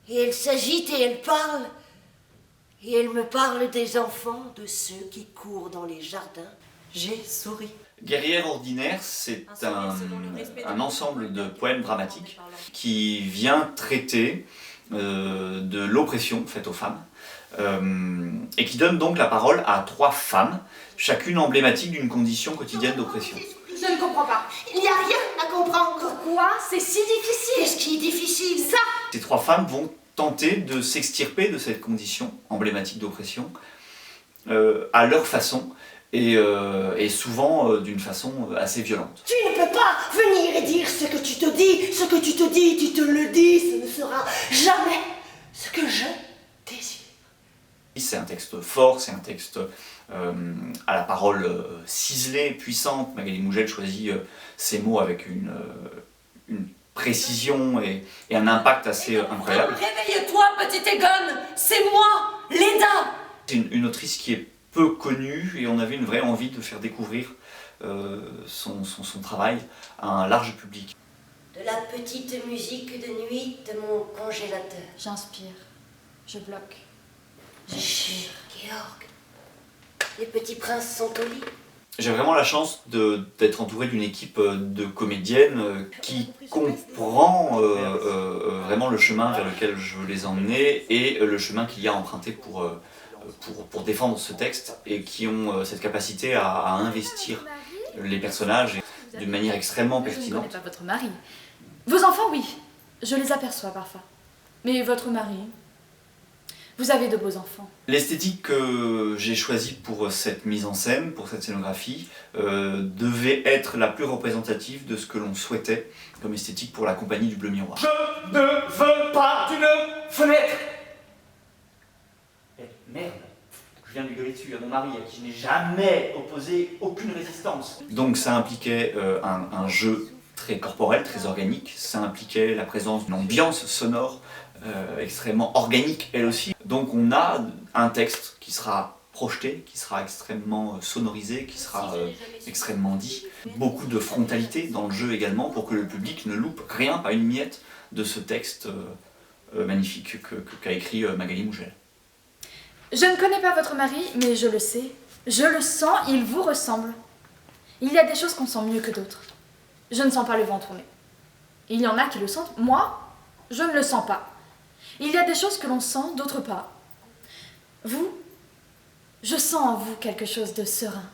Et elle s'agite et elle parle. Et elle me parle des enfants, de ceux qui courent dans les jardins. J'ai souri. Guerrière ordinaire, c'est un ensemble de poèmes dramatiques qui vient traiter de l'oppression faite aux femmes et qui donne donc la parole à 3 femmes, chacune emblématique d'une condition quotidienne d'oppression. Je ne comprends pas. Il n'y a rien à comprendre. Pourquoi c'est si difficile? Qu'est-ce qui est difficile? Ça! Ces 3 femmes vont tenter de s'extirper de cette condition emblématique d'oppression à leur façon et souvent d'une façon assez violente. Tu ne peux pas venir et dire ce que tu te dis. Ce que tu te dis, tu te le dis. Ce ne sera jamais ce que je désire. C'est un texte fort, c'est un texte à la parole ciselée, puissante. Magali Mougel choisit ses mots avec une précision et un impact assez incroyable. Réveille-toi, petite Egonne! C'est moi, Léda! C'est une autrice qui est peu connue et on avait une vraie envie de faire découvrir son travail à un large public. De la petite musique de nuit de mon congélateur. J'inspire, je bloque. Chut, Georg. Les petits princes sont au lit. J'ai vraiment la chance d'être entouré d'une équipe de comédiennes qui comprend vraiment le chemin vers lequel je veux les emmener et le chemin qu'il y a emprunté pour défendre ce texte et qui ont cette capacité à investir les personnages d'une manière extrêmement Je ne pertinente. connais pas votre mari. Vos enfants, oui, je les aperçois parfois. Mais votre mari, vous avez de beaux enfants. L'esthétique que j'ai choisie pour cette mise en scène, pour cette scénographie, devait être la plus représentative de ce que l'on souhaitait comme esthétique pour la compagnie du Bleu Miroir. Je ne veux pas d'une fenêtre. Eh, merde, je viens de lui gueuler dessus à mon mari, à qui je n'ai jamais opposé aucune résistance. Donc ça impliquait un jeu très corporel, très organique, ça impliquait la présence d'une ambiance sonore extrêmement organique elle aussi. Donc on a un texte qui sera projeté, qui sera extrêmement sonorisé, qui sera extrêmement dit. Beaucoup de frontalité dans le jeu également pour que le public ne loupe rien, pas une miette de ce texte magnifique qu'a écrit Magali Mougel. Je ne connais pas votre mari, mais je le sais. Je le sens, il vous ressemble. Il y a des choses qu'on sent mieux que d'autres. Je ne sens pas le vent tourner. Il y en a qui le sentent. Moi, je ne le sens pas. Il y a des choses que l'on sent, d'autres pas. Vous, je sens en vous quelque chose de serein.